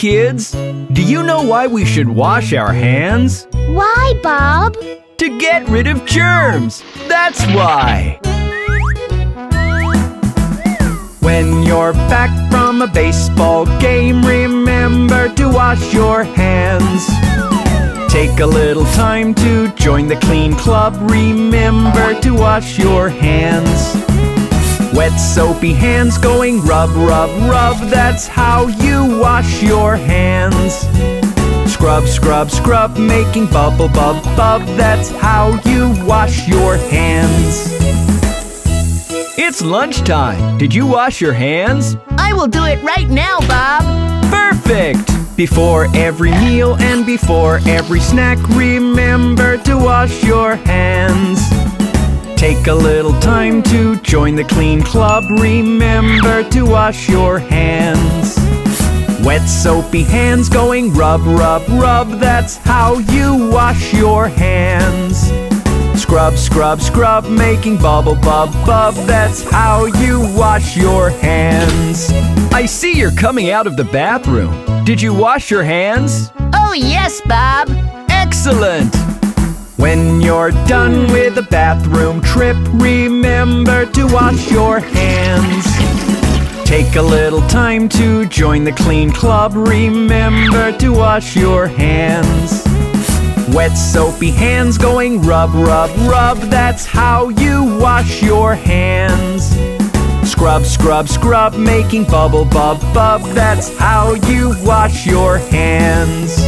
kids! Do you know why we should wash our hands? Why, Bob? To get rid of germs! That's why! When you're back from a baseball game, remember to wash your hands. Take a little time to join the clean club. Remember to wash your hands. Wet soapy hands going rub, rub, rub. That's how you wash your hands. Scrub, scrub, scrub, making bubble, bub, bub. That's how you wash your hands. It's lunchtime. Did you wash your hands? I will do it right now, Bob. Perfect! Before every meal and before every snack, remember to wash your hands. Take a little time to join the clean club. Remember to wash your hands. Wet soapy hands going rub, rub, rub. That's how you wash your hands. Scrub, scrub, scrub, making bubble, bub, bub. That's how you wash your hands. I see you're coming out of the bathroom. Did you wash your hands? Oh, yes, Bob. Excellent! When you're done with the bathroom trip, remember to wash your hands. Take a little time to join the clean club. Remember to wash your hands. Wet soapy hands going rub, rub, rub. That's how you wash your hands. Scrub, scrub, scrub, making bubble, bub, bub. That's how you wash your hands.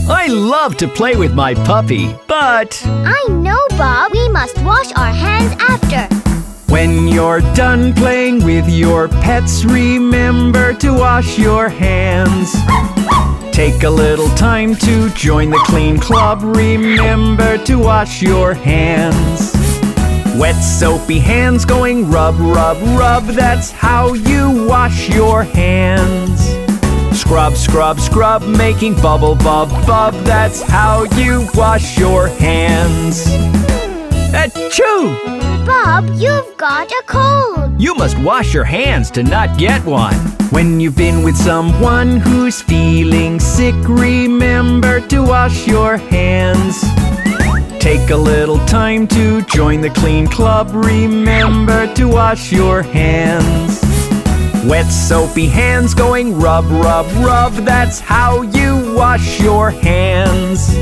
I love to play with my puppy, but I know, Bob. We must wash our hands after. when you're done playing with your pets, remember to wash your hands. Take a little time to join the clean club. Remember to wash your hands. Wet soapy hands going rub, rub, rub. That's how you wash your hands. Scrub, scrub, scrub, making bubble, bub, bub. That's how you wash your hands. Achoo! Bob, you've got a cold. You must wash your hands to not get one. When you've been with someone who's feeling sick, remember to wash your hands. Take a little time to join the clean club. Remember to wash your hands. Wet soapy hands going rub, rub, rub. That's how you wash your hands.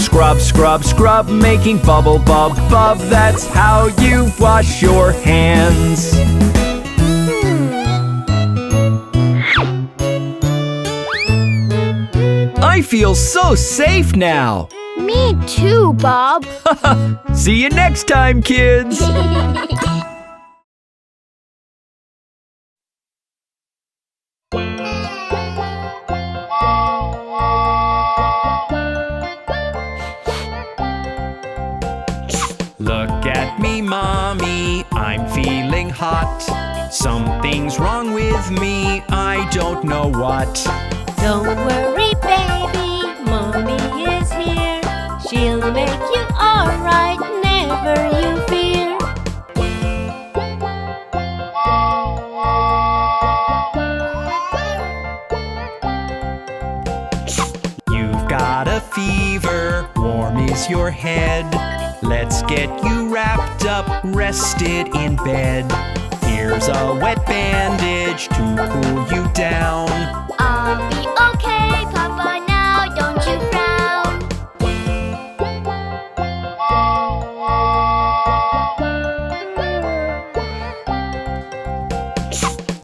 Scrub, scrub, scrub, making bubble, bub, bub. That's how you wash your hands. I feel so safe now. Me too, Bob. See you next time, kids. Look at me, Mommy, I'm feeling hot. Something's wrong with me, I don't know what. Don't worry, baby, Mommy is here. She'll make you alright, never you fear. You've got a fever, warm is your head. Let's get you wrapped up, rested in bed. Here's a wet bandage to cool you down. I'll be okay, Papa, now don't you frown.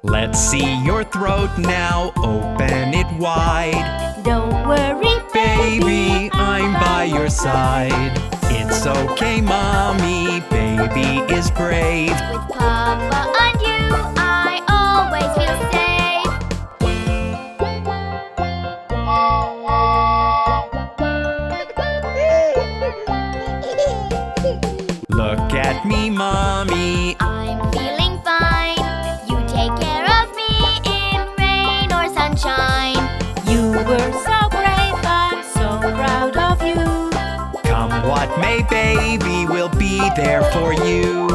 Let's see your throat now, open it wide. Don't worry, Baby, I'm by your side. It's okay, Mommy, baby is brave. With Papa and you, I always feel safe. Look at me, Mommy, I'm feeling fine. You take care of me in rain or sunshine. you were so brave, I'm so proud of you. come what may, baby, we'll be there for you.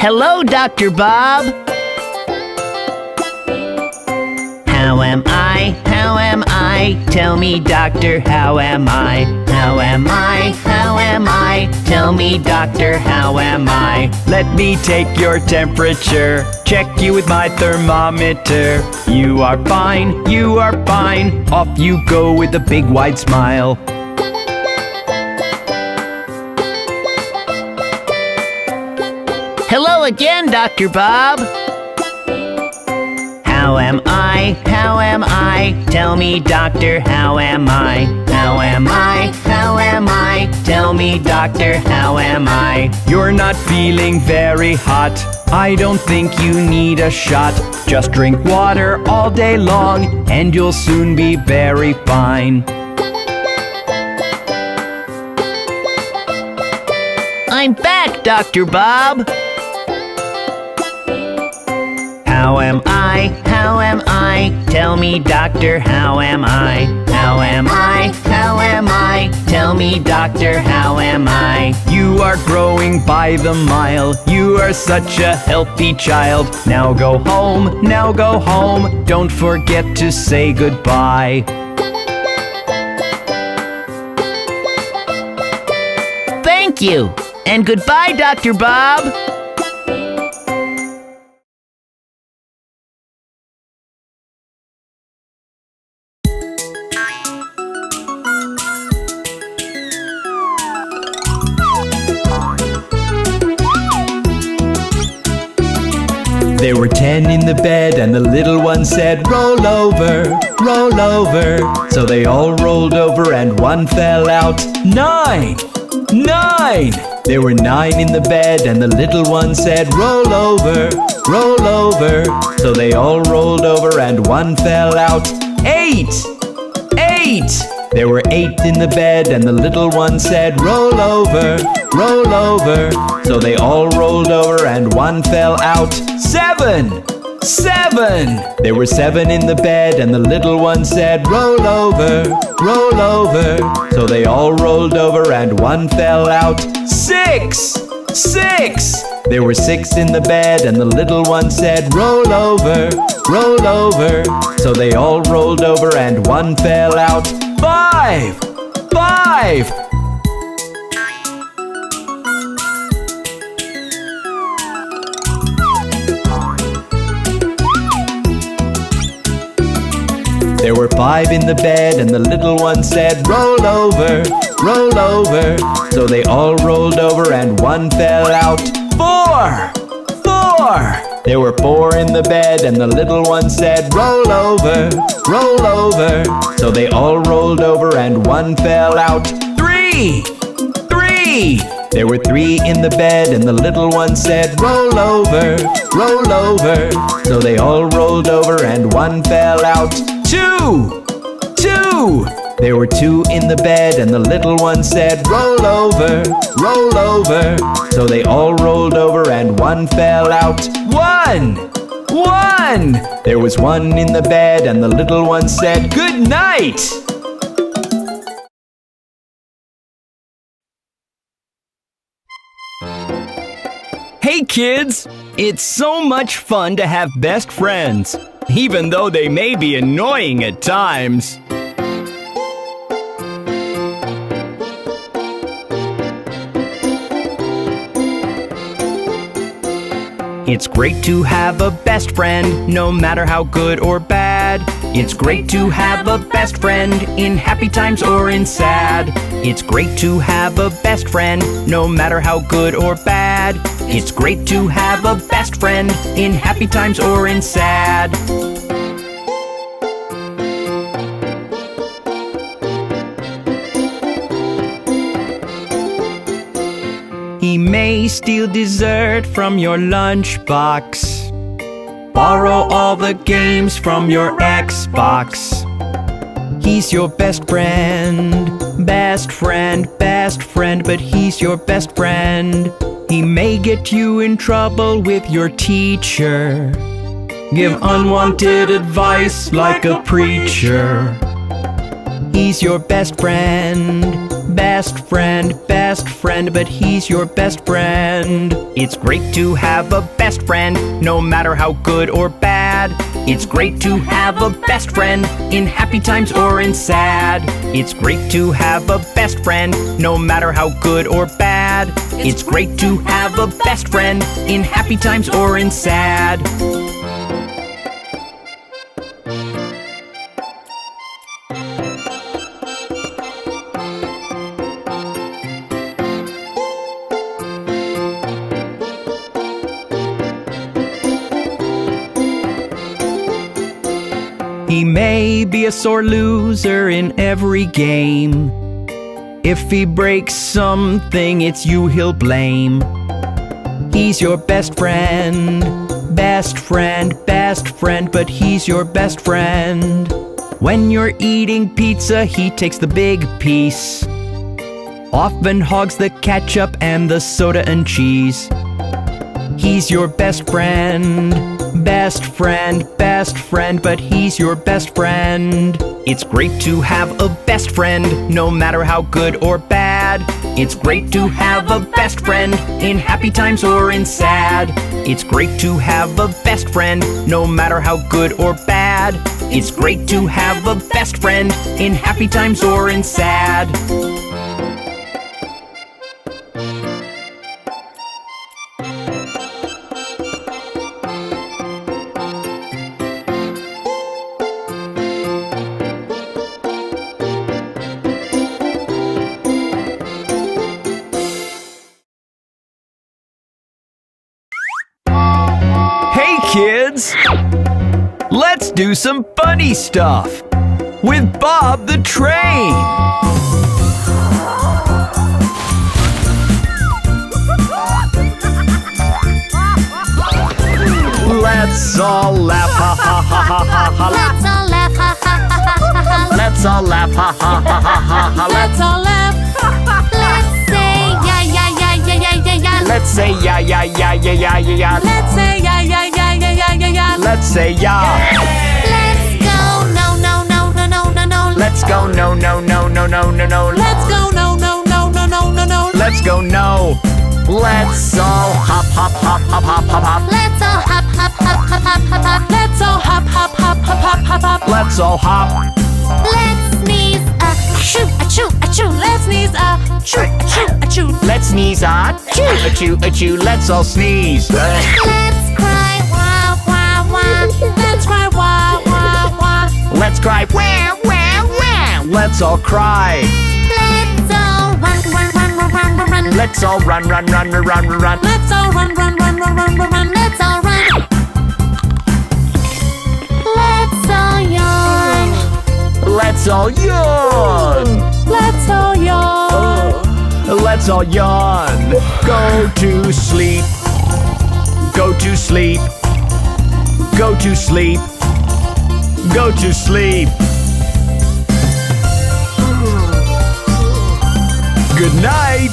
Hello, Dr. Bob. How am I? How am I? Tell me, doctor, how am I? How am I? How am I? Tell me, doctor, how am I? Let me take your temperature, check you with my thermometer. You are fine, you are fine. Off you go with a big wide smile. Hello again, Dr. Bob. How am I? How am I? Tell me, doctor, how am I? How am I? How am I? Tell me, doctor, how am I? You're not feeling very hot. I don't think you need a shot. Just drink water all day long, and you'll soon be very fine. I'm back, Dr. Bob. How am I? How am I? Tell me, doctor, how am I? How am I? How am I? Tell me, doctor, how am I? You are growing by the mile. You are such a healthy child. Now go home, now go home. Don't forget to say goodbye. Thank you, and goodbye, Dr. Bob. There were 10 in the bed, and the little one said, roll over, roll over. So they all rolled over, and one fell out. 9! 9! There were 9 in the bed, and the little one said, roll over, roll over. So they all rolled over, and one fell out. 8! 8! There were 8 in the bed, and the little one said, roll over, roll over. So they all rolled over, and one fell out. 7! 7! There were 7 in the bed, and the little one said, roll over, roll over. So they all rolled over, and one fell out. 6! 6! There were 6 in the bed, and the little one said, roll over, roll over. So they all rolled over, and one fell out. 5! 5! There were 5 in the bed, and the little one said, roll over, roll over. So they all rolled over, and one fell out. 4! 4! There were 4 in the bed, and the little one said, roll over, roll over. So they all rolled over, and one fell out. 3! 3! There were 3 in the bed, and the little one said, roll over, roll over. So they all rolled over, and one fell out. 2! 2! There were 2 in the bed, and the little one said, roll over, roll over. So they all rolled over, and one fell out. 1! 1! There was 1 in the bed, and the little one said, good night! Hey kids! It's so much fun to have best friends, even though they may be annoying at times. It's great to have a best friend, no matter how good or bad. It's great to have a best friend in happy times or in sad. It's great to have a best friend, no matter how good or bad. It's great to have a best friend in happy times or in sad. He may steal dessert from your lunchbox, borrow all the games from your Xbox. He's your best friend, best friend, best friend, but he's your best friend. He may get you in trouble with your teacher, give unwanted advice like a preacher. He's your best friend. Best friend, but he's your best friend. It's great to have a best friend, no matter how good or bad. It's great to have a best friend, in happy times or in sad. It's great to have a best friend, no matter how good or bad. It's great to have a best friend, in happy times or in sad. He may be a sore loser in every game. If he breaks something, it's you he'll blame. He's your best friend, but he's your best friend. When you're eating pizza, he takes the big piece. Often hogs the ketchup and the soda and cheese. He's your best friend, but he's your best friend. It's great to have a best friend, no matter how good or bad. It's great to have a best friend, in happy times or in sad. It's great to have a best friend, no matter how good or bad. It's great to have a best friend, in happy times or in sad. Kids, let's do some funny stuff with Bob the Train. Let's all laugh, ha ha ha ha ha ha. Let's all laugh, ha ha ha ha ha. Let's all laugh, ha ha ha ha ha ha. Let's all laugh. Let's say ya ya ya ya ya ya ya. Let's say ya ya ya ya ya ya ya. Let's say ya ya ya ya ya ya ya. Let's say ya. Let's go no no no no no no no. Let's go no no no no no no no. Let's go no no no no no no no. Let's go no. Let's all hop hop hop hop hop hop hop. Let's all hop hop hop hop hop hop hop. Let's all hop hop hop hop hop hop hop. Let's all hop. Let's sneeze achoo achoo achoo. Let's sneeze achoo achoo achoo. Let's sneeze achoo achoo achoo. Let's all sneeze. Let's cry wah wah wah. Let's cry wah wah wah. Let's cry wah wah wah. Let's all cry. Let's all run run run run run run run. Let's all run run run run run run. Let's all run run run run run run run. Let's all run. Let's all yawn. Let's all yawn. Let's all yawn. Let's all yawn. Go to sleep. Go to sleep. Go to sleep. Go to sleep. Good night.